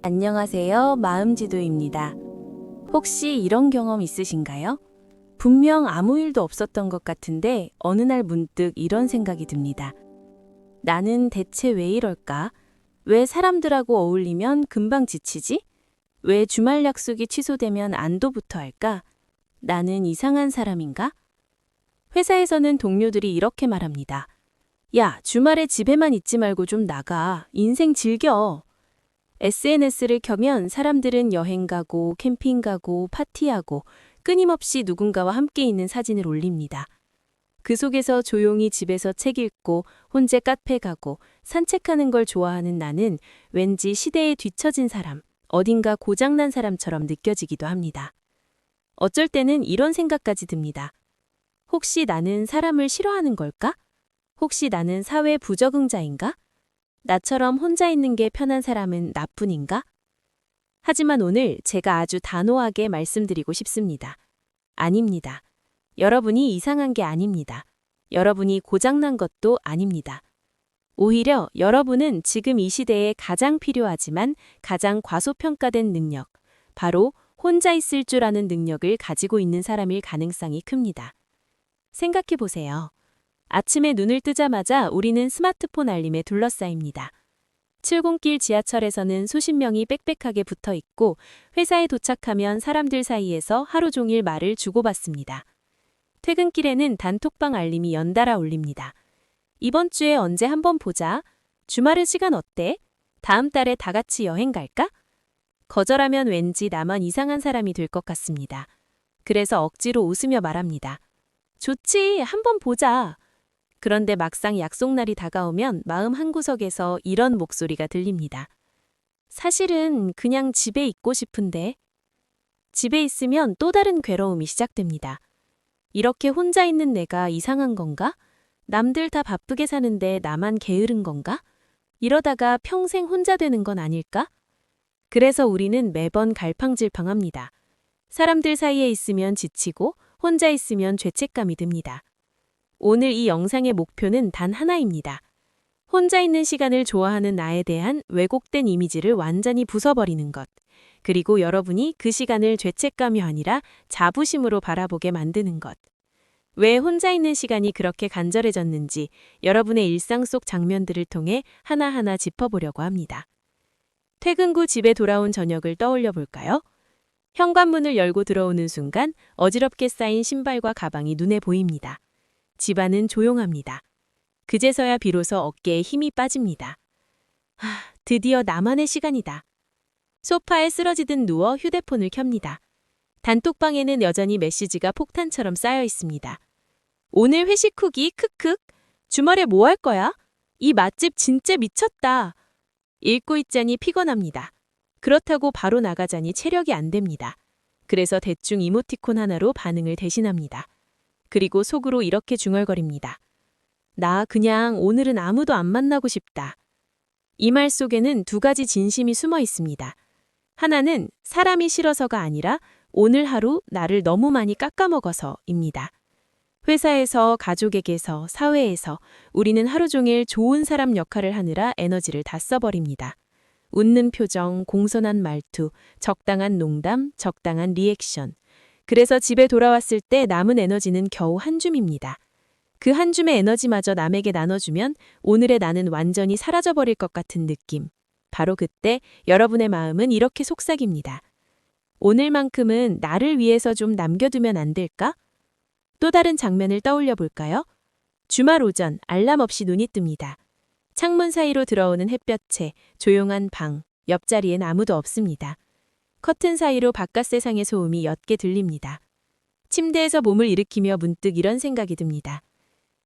안녕하세요. 마음지도입니다. 혹시 이런 경험 있으신가요? 분명 아무 일도 없었던 것 같은데 어느 날 문득 이런 생각이 듭니다. 나는 대체 왜 이럴까? 왜 사람들하고 어울리면 금방 지치지? 왜 주말 약속이 취소되면 안도부터 할까? 나는 이상한 사람인가? 회사에서는 동료들이 이렇게 말합니다. 야, 주말에 집에만 있지 말고 좀 나가. 인생 즐겨. SNS를 켜면 사람들은 여행 가고 캠핑 가고 파티하고 끊임없이 누군가와 함께 있는 사진을 올립니다. 그 속에서 조용히 집에서 책 읽고 혼자 카페 가고 산책하는 걸 좋아하는 나는 왠지 시대에 뒤처진 사람, 어딘가 고장난 사람처럼 느껴지기도 합니다. 어쩔 때는 이런 생각까지 듭니다. 혹시 나는 사람을 싫어하는 걸까? 혹시 나는 사회 부적응자인가? 나처럼 혼자 있는 게 편한 사람은 나뿐인가? 하지만 오늘 제가 아주 단호하게 말씀드리고 싶습니다. 아닙니다. 여러분이 이상한 게 아닙니다. 여러분이 고장난 것도 아닙니다. 오히려 여러분은 지금 이 시대에 가장 필요하지만 가장 과소평가된 능력, 바로 혼자 있을 줄 아는 능력을 가지고 있는 사람일 가능성이 큽니다. 생각해 보세요. 아침에 눈을 뜨자마자 우리는 스마트폰 알림에 둘러싸입니다. 출근길 지하철에서는 수십 명이 빽빽하게 붙어 있고 회사에 도착하면 사람들 사이에서 하루 종일 말을 주고받습니다. 퇴근길에는 단톡방 알림이 연달아 울립니다. 이번 주에 언제 한번 보자. 주말에 시간 어때? 다음 달에 다 같이 여행 갈까? 거절하면 왠지 나만 이상한 사람이 될 것 같습니다. 그래서 억지로 웃으며 말합니다. 좋지, 한번 보자. 그런데 막상 약속날이 다가오면 마음 한구석에서 이런 목소리가 들립니다. 사실은 그냥 집에 있고 싶은데. 집에 있으면 또 다른 괴로움이 시작됩니다. 이렇게 혼자 있는 내가 이상한 건가? 남들 다 바쁘게 사는데 나만 게으른 건가? 이러다가 평생 혼자 되는 건 아닐까? 그래서 우리는 매번 갈팡질팡합니다. 사람들 사이에 있으면 지치고 혼자 있으면 죄책감이 듭니다. 오늘 이 영상의 목표는 단 하나입니다. 혼자 있는 시간을 좋아하는 나에 대한 왜곡된 이미지를 완전히 부숴버리는 것. 그리고 여러분이 그 시간을 죄책감이 아니라 자부심으로 바라보게 만드는 것. 왜 혼자 있는 시간이 그렇게 간절해졌는지 여러분의 일상 속 장면들을 통해 하나하나 짚어보려고 합니다. 퇴근 후 집에 돌아온 저녁을 떠올려 볼까요? 현관문을 열고 들어오는 순간 어지럽게 쌓인 신발과 가방이 눈에 보입니다. 집안은 조용합니다. 그제서야 비로소 어깨에 힘이 빠집니다. 드디어 나만의 시간이다. 소파에 쓰러지듯 누워 휴대폰을 켭니다. 단톡방에는 여전히 메시지가 폭탄처럼 쌓여 있습니다. 오늘 회식 후기 크크. 주말에 뭐 할 거야? 이 맛집 진짜 미쳤다. 읽고 있자니 피곤합니다. 그렇다고 바로 나가자니 체력이 안 됩니다. 그래서 대충 이모티콘 하나로 반응을 대신합니다. 그리고 속으로 이렇게 중얼거립니다. 나 그냥 오늘은 아무도 안 만나고 싶다. 이 말 속에는 두 가지 진심이 숨어 있습니다. 하나는 사람이 싫어서가 아니라 오늘 하루 나를 너무 많이 깎아먹어서입니다. 회사에서, 가족에게서, 사회에서 우리는 하루 종일 좋은 사람 역할을 하느라 에너지를 다 써버립니다. 웃는 표정, 공손한 말투, 적당한 농담, 적당한 리액션. 그래서 집에 돌아왔을 때 남은 에너지는 겨우 한 줌입니다. 그 한 줌의 에너지마저 남에게 나눠주면 오늘의 나는 완전히 사라져버릴 것 같은 느낌. 바로 그때 여러분의 마음은 이렇게 속삭입니다. 오늘만큼은 나를 위해서 좀 남겨두면 안 될까? 또 다른 장면을 떠올려 볼까요? 주말 오전 알람 없이 눈이 뜹니다. 창문 사이로 들어오는 햇볕에 조용한 방, 옆자리엔 아무도 없습니다. 커튼 사이로 바깥 세상의 소음이 옅게 들립니다. 침대에서 몸을 일으키며 문득 이런 생각이 듭니다.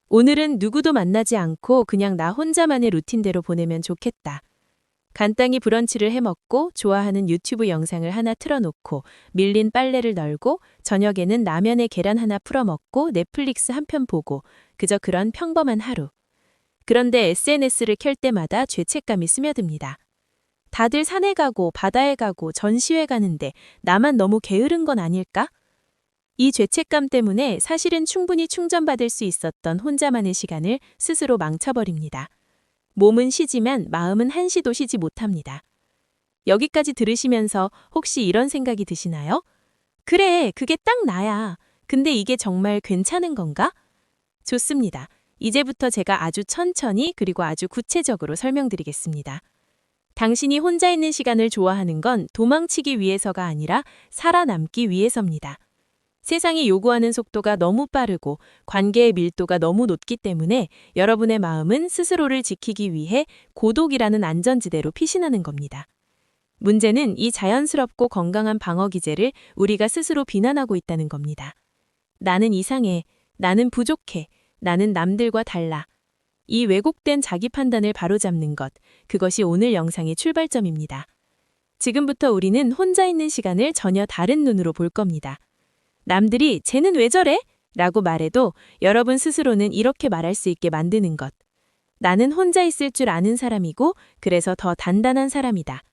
오늘은 누구도 만나지 않고 그냥 나 혼자만의 루틴대로 보내면 좋겠다. 간단히 브런치를 해먹고 좋아하는 유튜브 영상을 하나 틀어놓고 밀린 빨래를 널고 저녁에는 라면에 계란 하나 풀어먹고 넷플릭스 한 편 보고 그저 그런 평범한 하루. 그런데 SNS를 켤 때마다 죄책감이 스며듭니다. 다들 산에 가고 바다에 가고 전시회 가는데 나만 너무 게으른 건 아닐까? 이 죄책감 때문에 사실은 충분히 충전받을 수 있었던 혼자만의 시간을 스스로 망쳐버립니다. 몸은 쉬지만 마음은 한시도 쉬지 못합니다. 여기까지 들으시면서 혹시 이런 생각이 드시나요? 그래, 그게 딱 나야. 근데 이게 정말 괜찮은 건가? 좋습니다. 이제부터 제가 아주 천천히 그리고 아주 구체적으로 설명드리겠습니다. 당신이 혼자 있는 시간을 좋아하는 건 도망치기 위해서가 아니라 살아남기 위해서입니다. 세상이 요구하는 속도가 너무 빠르고 관계의 밀도가 너무 높기 때문에 여러분의 마음은 스스로를 지키기 위해 고독이라는 안전지대로 피신하는 겁니다. 문제는 이 자연스럽고 건강한 방어 기제를 우리가 스스로 비난하고 있다는 겁니다. 나는 이상해, 나는 부족해, 나는 남들과 달라. 이 왜곡된 자기 판단을 바로잡는 것, 그것이 오늘 영상의 출발점입니다. 지금부터 우리는 혼자 있는 시간을 전혀 다른 눈으로 볼 겁니다. 남들이 쟤는 왜 저래? 라고 말해도 여러분 스스로는 이렇게 말할 수 있게 만드는 것. 나는 혼자 있을 줄 아는 사람이고 그래서 더 단단한 사람이다.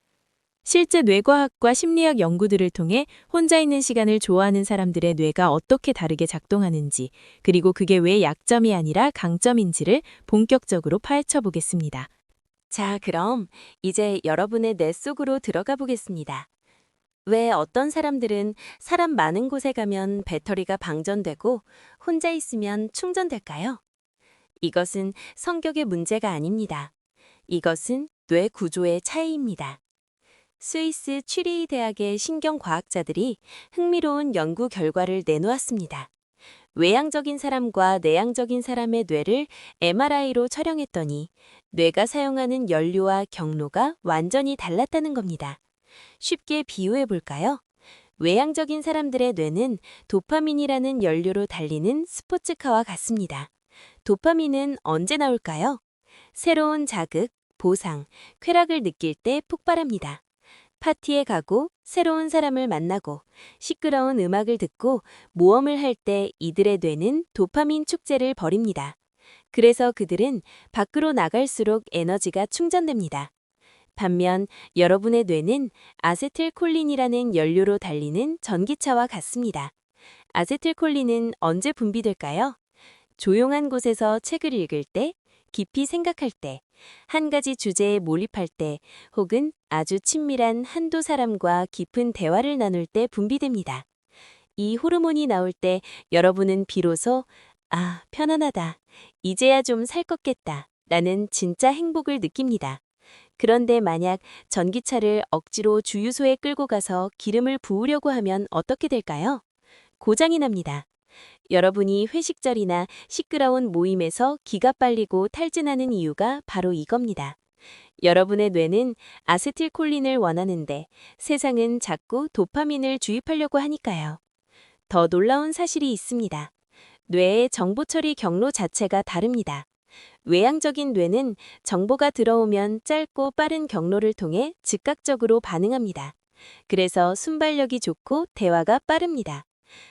실제 뇌과학과 심리학 연구들을 통해 혼자 있는 시간을 좋아하는 사람들의 뇌가 어떻게 다르게 작동하는지, 그리고 그게 왜 약점이 아니라 강점인지를 본격적으로 파헤쳐 보겠습니다. 자, 그럼 이제 여러분의 뇌 속으로 들어가 보겠습니다. 왜 어떤 사람들은 사람 많은 곳에 가면 배터리가 방전되고 혼자 있으면 충전될까요? 이것은 성격의 문제가 아닙니다. 이것은 뇌 구조의 차이입니다. 스위스 취리히 대학의 신경과학자들이 흥미로운 연구 결과를 내놓았습니다. 외향적인 사람과 내향적인 사람의 뇌를 MRI로 촬영했더니 뇌가 사용하는 연료와 경로가 완전히 달랐다는 겁니다. 쉽게 비유해 볼까요? 외향적인 사람들의 뇌는 도파민이라는 연료로 달리는 스포츠카와 같습니다. 도파민은 언제 나올까요? 새로운 자극, 보상, 쾌락을 느낄 때 폭발합니다. 파티에 가고 새로운 사람을 만나고 시끄러운 음악을 듣고 모험을 할 때 이들의 뇌는 도파민 축제를 벌입니다. 그래서 그들은 밖으로 나갈수록 에너지가 충전됩니다. 반면 여러분의 뇌는 아세틸콜린이라는 연료로 달리는 전기차와 같습니다. 아세틸콜린은 언제 분비될까요? 조용한 곳에서 책을 읽을 때, 깊이 생각할 때, 한 가지 주제에 몰입할 때, 혹은 아주 친밀한 한두 사람과 깊은 대화를 나눌 때 분비됩니다. 이 호르몬이 나올 때 여러분은 비로소 아, 편안하다. 이제야 좀 살 것 같다. 라는 진짜 행복을 느낍니다. 그런데 만약 전기차를 억지로 주유소에 끌고 가서 기름을 부으려고 하면 어떻게 될까요? 고장이 납니다. 여러분이 회식자리나 시끄러운 모임에서 기가 빨리고 탈진하는 이유가 바로 이겁니다. 여러분의 뇌는 아세틸콜린을 원하는데 세상은 자꾸 도파민을 주입하려고 하니까요. 더 놀라운 사실이 있습니다. 뇌의 정보 처리 경로 자체가 다릅니다. 외향적인 뇌는 정보가 들어오면 짧고 빠른 경로를 통해 즉각적으로 반응합니다. 그래서 순발력이 좋고 대화가 빠릅니다.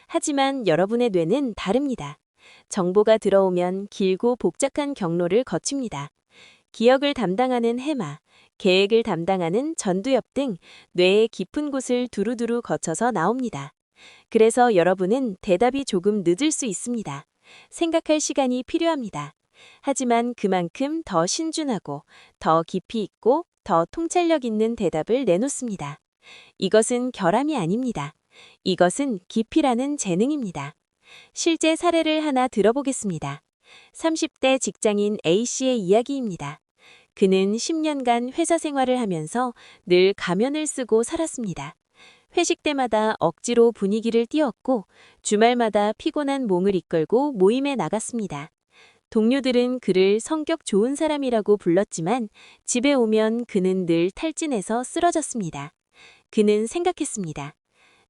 하지만 여러분의 뇌는 다릅니다. 정보가 들어오면 길고 복잡한 경로를 거칩니다. 기억을 담당하는 해마, 계획을 담당하는 전두엽 등 뇌의 깊은 곳을 두루두루 거쳐서 나옵니다. 그래서 여러분은 대답이 조금 늦을 수 있습니다. 생각할 시간이 필요합니다. 하지만 그만큼 더 신중하고 더 깊이 있고 더 통찰력 있는 대답을 내놓습니다. 이것은 결함이 아닙니다. 이것은 깊이라는 재능입니다. 실제 사례를 하나 들어보겠습니다. 30대 직장인 A씨의 이야기입니다. 그는 10년간 회사 생활을 하면서 늘 가면을 쓰고 살았습니다. 회식 때마다 억지로 분위기를 띄웠고 주말마다 피곤한 몸을 이끌고 모임에 나갔습니다. 동료들은 그를 성격 좋은 사람이라고 불렀지만 집에 오면 그는 늘 탈진해서 쓰러졌습니다. 그는 생각했습니다.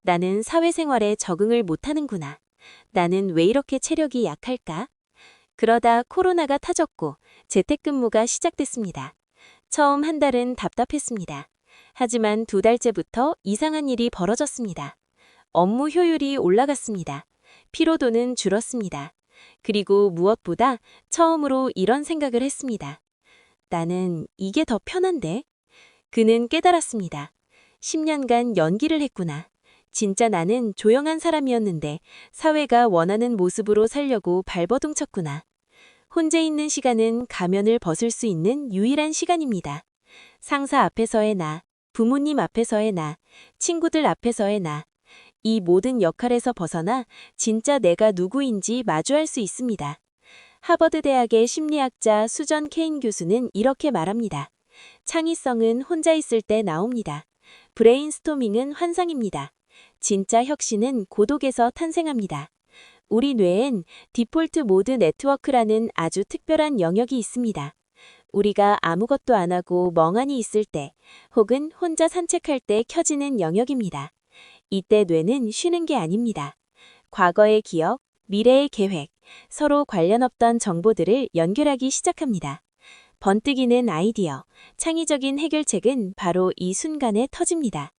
나는 사회생활에 적응을 못하는구나. 나는 왜 이렇게 체력이 약할까? 그러다 코로나가 터졌고 재택근무가 시작됐습니다. 처음 한 달은 답답했습니다. 하지만 2달째부터 이상한 일이 벌어졌습니다. 업무 효율이 올라갔습니다. 피로도는 줄었습니다. 그리고 무엇보다 처음으로 이런 생각을 했습니다. 나는 이게 더 편한데? 그는 깨달았습니다. 10년간 연기를 했구나. 진짜 나는 조용한 사람이었는데 사회가 원하는 모습으로 살려고 발버둥 쳤구나. 혼자 있는 시간은 가면을 벗을 수 있는 유일한 시간입니다. 상사 앞에서의 나, 부모님 앞에서의 나, 친구들 앞에서의 나, 이 모든 역할에서 벗어나 진짜 내가 누구인지 마주할 수 있습니다. 하버드 대학의 심리학자 수전 케인 교수는 이렇게 말합니다. 창의성은 혼자 있을 때 나옵니다. 브레인스토밍은 환상입니다. 진짜 혁신은 고독에서 탄생합니다. 우리 뇌엔 디폴트 모드 네트워크라는 아주 특별한 영역이 있습니다. 우리가 아무것도 안 하고 멍하니 있을 때, 혹은 혼자 산책할 때 켜지는 영역입니다. 이때 뇌는 쉬는 게 아닙니다. 과거의 기억, 미래의 계획, 서로 관련 없던 정보들을 연결하기 시작합니다. 번뜩이는 아이디어, 창의적인 해결책은 바로 이 순간에 터집니다.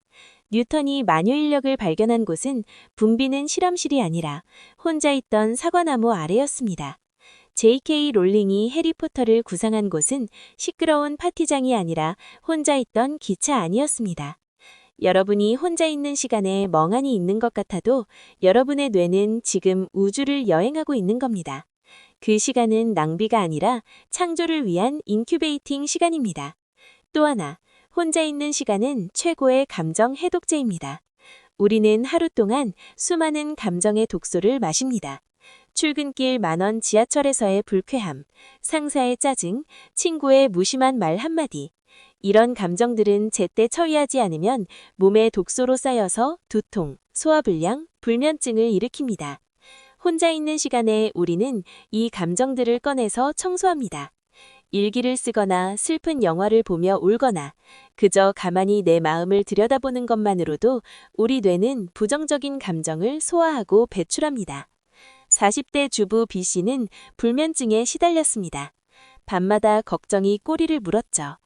뉴턴이 만유인력을 발견한 곳은 붐비는 실험실이 아니라 혼자 있던 사과나무 아래였습니다. J.K. 롤링이 해리포터를 구상한 곳은 시끄러운 파티장이 아니라 혼자 있던 기차 안이었습니다. 여러분이 혼자 있는 시간에 멍하니 있는 것 같아도 여러분의 뇌는 지금 우주를 여행하고 있는 겁니다. 그 시간은 낭비가 아니라 창조를 위한 인큐베이팅 시간입니다. 또 하나, 혼자 있는 시간은 최고의 감정 해독제입니다. 우리는 하루 동안 수많은 감정의 독소를 마십니다. 출근길 만원 지하철에서의 불쾌함, 상사의 짜증, 친구의 무심한 말 한마디. 이런 감정들은 제때 처리하지 않으면 몸에 독소로 쌓여서 두통, 소화불량, 불면증을 일으킵니다. 혼자 있는 시간에 우리는 이 감정들을 꺼내서 청소합니다. 일기를 쓰거나 슬픈 영화를 보며 울거나 그저 가만히 내 마음을 들여다보는 것만으로도 우리 뇌는 부정적인 감정을 소화하고 배출합니다. 40대 주부 B씨는 불면증에 시달렸습니다. 밤마다 걱정이 꼬리를 물었죠.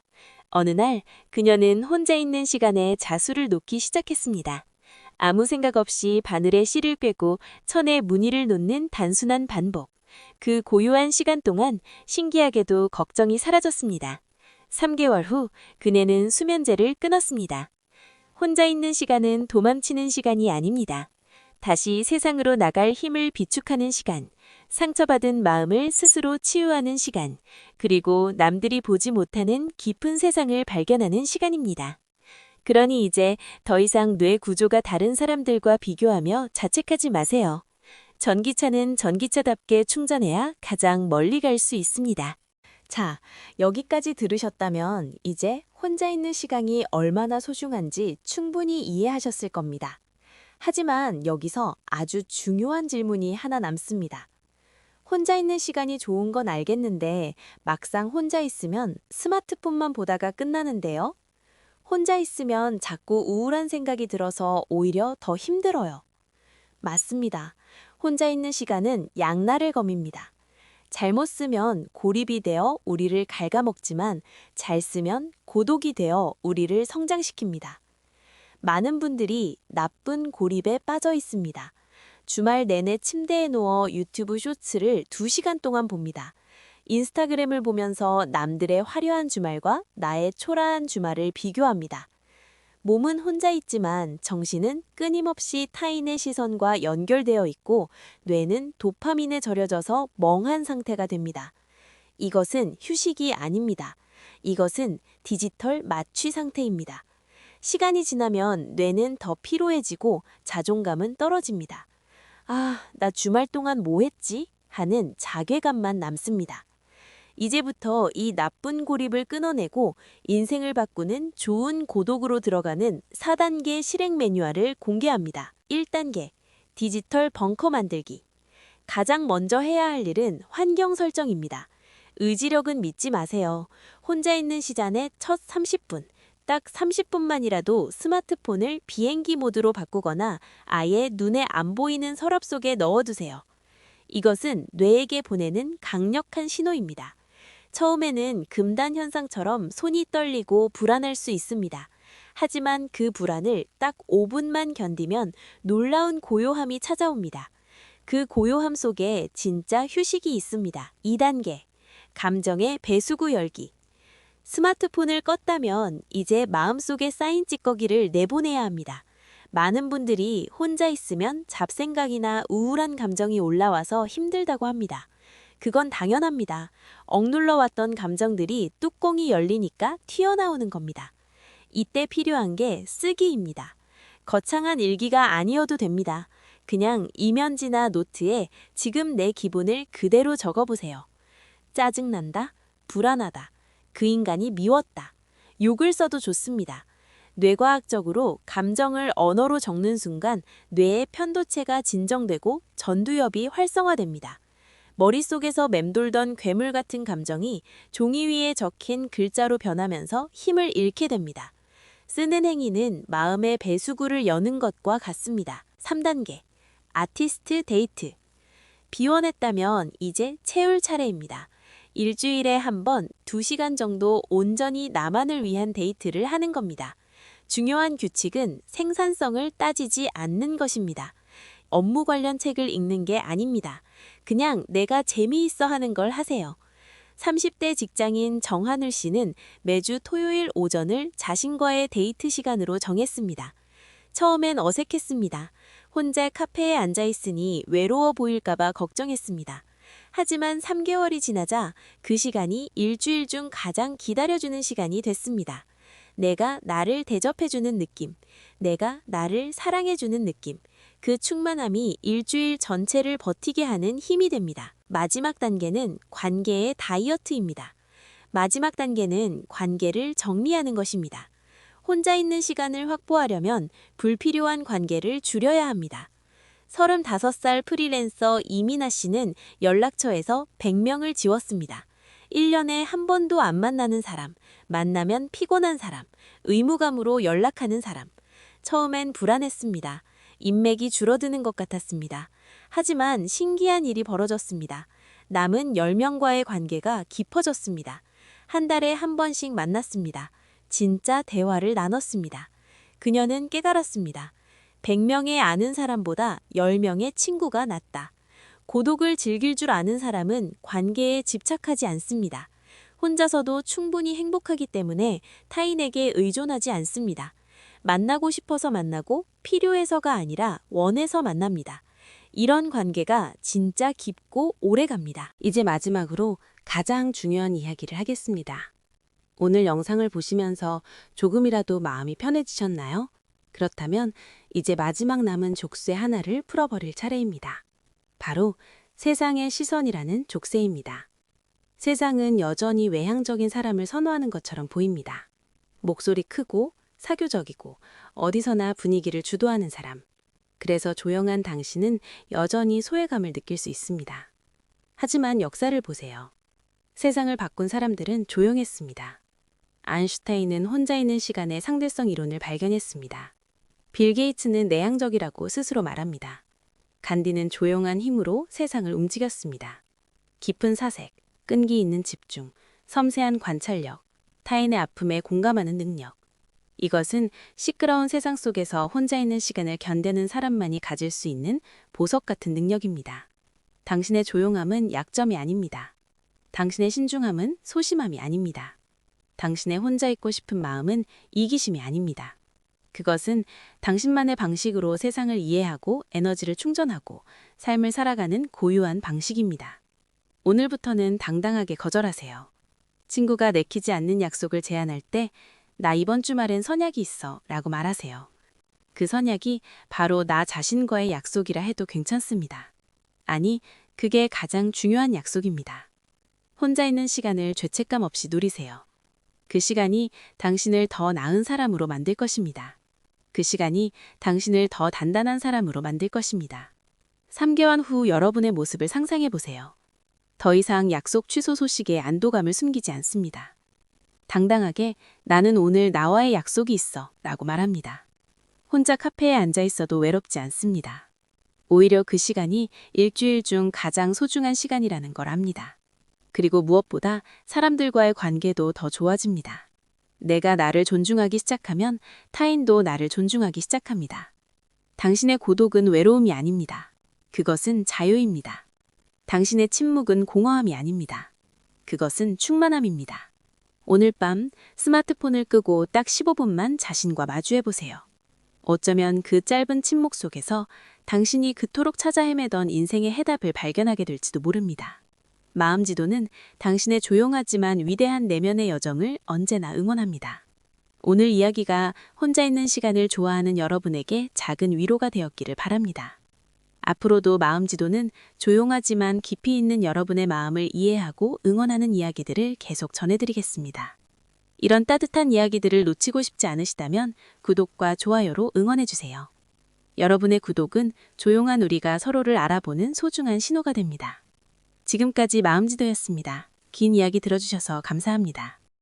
어느 날 그녀는 혼자 있는 시간에 자수를 놓기 시작했습니다. 아무 생각 없이 바늘에 씨를 꿰고 천에 무늬를 놓는 단순한 반복. 그 고요한 시간 동안 신기하게도 걱정이 사라졌습니다. 3개월 후 그녀는 수면제를 끊었습니다. 혼자 있는 시간은 도망치는 시간이 아닙니다. 다시 세상으로 나갈 힘을 비축하는 시간, 상처받은 마음을 스스로 치유하는 시간, 그리고 남들이 보지 못하는 깊은 세상을 발견하는 시간입니다. 그러니 이제 더 이상 뇌 구조가 다른 사람들과 비교하며 자책하지 마세요. 전기차는 전기차답게 충전해야 가장 멀리 갈 수 있습니다. 자, 여기까지 들으셨다면 이제 혼자 있는 시간이 얼마나 소중한지 충분히 이해하셨을 겁니다. 하지만 여기서 아주 중요한 질문이 하나 남습니다. 혼자 있는 시간이 좋은 건 알겠는데 막상 혼자 있으면 스마트폰만 보다가 끝나는데요. 혼자 있으면 자꾸 우울한 생각이 들어서 오히려 더 힘들어요. 맞습니다. 혼자 있는 시간은 양날의 검입니다. 잘못 쓰면 고립이 되어 우리를 갉아먹지만 잘 쓰면 고독이 되어 우리를 성장시킵니다. 많은 분들이 나쁜 고립에 빠져 있습니다. 주말 내내 침대에 누워 유튜브 쇼츠를 2시간 동안 봅니다. 인스타그램을 보면서 남들의 화려한 주말과 나의 초라한 주말을 비교합니다. 몸은 혼자 있지만 정신은 끊임없이 타인의 시선과 연결되어 있고 뇌는 도파민에 절여져서 멍한 상태가 됩니다. 이것은 휴식이 아닙니다. 이것은 디지털 마취 상태입니다. 시간이 지나면 뇌는 더 피로해지고 자존감은 떨어집니다. 아, 나 주말 동안 뭐 했지? 하는 자괴감만 남습니다. 이제부터 이 나쁜 고립을 끊어내고 인생을 바꾸는 좋은 고독으로 들어가는 4단계 실행 매뉴얼을 공개합니다. 1단계, 디지털 벙커 만들기. 가장 먼저 해야 할 일은 환경 설정입니다. 의지력은 믿지 마세요. 혼자 있는 시간의 첫 30분, 딱 30분만이라도 스마트폰을 비행기 모드로 바꾸거나 아예 눈에 안 보이는 서랍 속에 넣어두세요. 이것은 뇌에게 보내는 강력한 신호입니다. 처음에는 금단 현상처럼 손이 떨리고 불안할 수 있습니다. 하지만 그 불안을 딱 5분만 견디면 놀라운 고요함이 찾아옵니다. 그 고요함 속에 진짜 휴식이 있습니다. 2단계, 감정의 배수구 열기. 스마트폰을 껐다면 이제 마음속에 쌓인 찌꺼기를 내보내야 합니다. 많은 분들이 혼자 있으면 잡생각이나 우울한 감정이 올라와서 힘들다고 합니다. 그건 당연합니다. 억눌러 왔던 감정들이 뚜껑이 열리니까 튀어나오는 겁니다. 이때 필요한 게 쓰기입니다. 거창한 일기가 아니어도 됩니다. 그냥 이면지나 노트에 지금 내 기분을 그대로 적어보세요. 짜증난다, 불안하다, 그 인간이 미웠다. 욕을 써도 좋습니다. 뇌과학적으로 감정을 언어로 적는 순간 뇌의 편도체가 진정되고 전두엽이 활성화됩니다. 머릿속에서 맴돌던 괴물 같은 감정이 종이 위에 적힌 글자로 변하면서 힘을 잃게 됩니다. 쓰는 행위는 마음의 배수구를 여는 것과 같습니다. 3단계. 아티스트 데이트. 비워냈다면 이제 채울 차례입니다. 일주일에 한 번 2시간 정도 온전히 나만을 위한 데이트를 하는 겁니다. 중요한 규칙은 생산성을 따지지 않는 것입니다. 업무 관련 책을 읽는 게 아닙니다. 그냥 내가 재미있어 하는 걸 하세요. 30대 직장인 정한울 씨는 매주 토요일 오전을 자신과의 데이트 시간으로 정했습니다. 처음엔 어색했습니다. 혼자 카페에 앉아 있으니 외로워 보일까봐 걱정했습니다. 하지만 3개월이 지나자 그 시간이 일주일 중 가장 기다려주는 시간이 됐습니다. 내가 나를 대접해주는 느낌, 내가 나를 사랑해주는 느낌, 그 충만함이 일주일 전체를 버티게 하는 힘이 됩니다. 마지막 단계는 관계의 다이어트입니다. 마지막 단계는 관계를 정리하는 것입니다. 혼자 있는 시간을 확보하려면 불필요한 관계를 줄여야 합니다. 35살 프리랜서 이민아 씨는 연락처에서 100명을 지웠습니다. 1년에 한 번도 안 만나는 사람, 만나면 피곤한 사람, 의무감으로 연락하는 사람. 처음엔 불안했습니다. 인맥이 줄어드는 것 같았습니다. 하지만 신기한 일이 벌어졌습니다. 남은 10명과의 관계가 깊어졌습니다. 한 달에 한 번씩 만났습니다. 진짜 대화를 나눴습니다. 그녀는 깨달았습니다. 100명의 아는 사람보다 10명의 친구가 낫다. 고독을 즐길 줄 아는 사람은 관계에 집착하지 않습니다. 혼자서도 충분히 행복하기 때문에 타인에게 의존하지 않습니다. 만나고 싶어서 만나고 필요해서가 아니라 원해서 만납니다. 이런 관계가 진짜 깊고 오래 갑니다. 이제 마지막으로 가장 중요한 이야기를 하겠습니다. 오늘 영상을 보시면서 조금이라도 마음이 편해지셨나요? 그렇다면 이제 마지막 남은 족쇄 하나를 풀어버릴 차례입니다. 바로 세상의 시선이라는 족쇄입니다. 세상은 여전히 외향적인 사람을 선호하는 것처럼 보입니다. 목소리 크고 사교적이고 어디서나 분위기를 주도하는 사람. 그래서 조용한 당신은 여전히 소외감을 느낄 수 있습니다. 하지만 역사를 보세요. 세상을 바꾼 사람들은 조용했습니다. 아인슈타인은 혼자 있는 시간의 상대성 이론을 발견했습니다. 빌 게이츠는 내향적이라고 스스로 말합니다. 간디는 조용한 힘으로 세상을 움직였습니다. 깊은 사색, 끈기 있는 집중, 섬세한 관찰력, 타인의 아픔에 공감하는 능력. 이것은 시끄러운 세상 속에서 혼자 있는 시간을 견뎌낸 사람만이 가질 수 있는 보석 같은 능력입니다. 당신의 조용함은 약점이 아닙니다. 당신의 신중함은 소심함이 아닙니다. 당신의 혼자 있고 싶은 마음은 이기심이 아닙니다. 그것은 당신만의 방식으로 세상을 이해하고 에너지를 충전하고 삶을 살아가는 고유한 방식입니다. 오늘부터는 당당하게 거절하세요. 친구가 내키지 않는 약속을 제안할 때 나 이번 주말엔 선약이 있어 라고 말하세요. 그 선약이 바로 나 자신과의 약속이라 해도 괜찮습니다. 아니, 그게 가장 중요한 약속입니다. 혼자 있는 시간을 죄책감 없이 누리세요. 그 시간이 당신을 더 나은 사람으로 만들 것입니다. 그 시간이 당신을 더 단단한 사람으로 만들 것입니다. 3개월 후 여러분의 모습을 상상해 보세요. 더 이상 약속 취소 소식에 안도감을 숨기지 않습니다. 당당하게 나는 오늘 나와의 약속이 있어 라고 말합니다. 혼자 카페에 앉아 있어도 외롭지 않습니다. 오히려 그 시간이 일주일 중 가장 소중한 시간이라는 걸 압니다. 그리고 무엇보다 사람들과의 관계도 더 좋아집니다. 내가 나를 존중하기 시작하면 타인도 나를 존중하기 시작합니다. 당신의 고독은 외로움이 아닙니다. 그것은 자유입니다. 당신의 침묵은 공허함이 아닙니다. 그것은 충만함입니다. 오늘 밤 스마트폰을 끄고 딱 15분만 자신과 마주해 보세요. 어쩌면 그 짧은 침묵 속에서 당신이 그토록 찾아 헤매던 인생의 해답을 발견하게 될지도 모릅니다. 마음지도는 당신의 조용하지만 위대한 내면의 여정을 언제나 응원합니다. 오늘 이야기가 혼자 있는 시간을 좋아하는 여러분에게 작은 위로가 되었기를 바랍니다. 앞으로도 마음지도는 조용하지만 깊이 있는 여러분의 마음을 이해하고 응원하는 이야기들을 계속 전해드리겠습니다. 이런 따뜻한 이야기들을 놓치고 싶지 않으시다면 구독과 좋아요로 응원해주세요. 여러분의 구독은 조용한 우리가 서로를 알아보는 소중한 신호가 됩니다. 지금까지 마음지도였습니다. 긴 이야기 들어주셔서 감사합니다.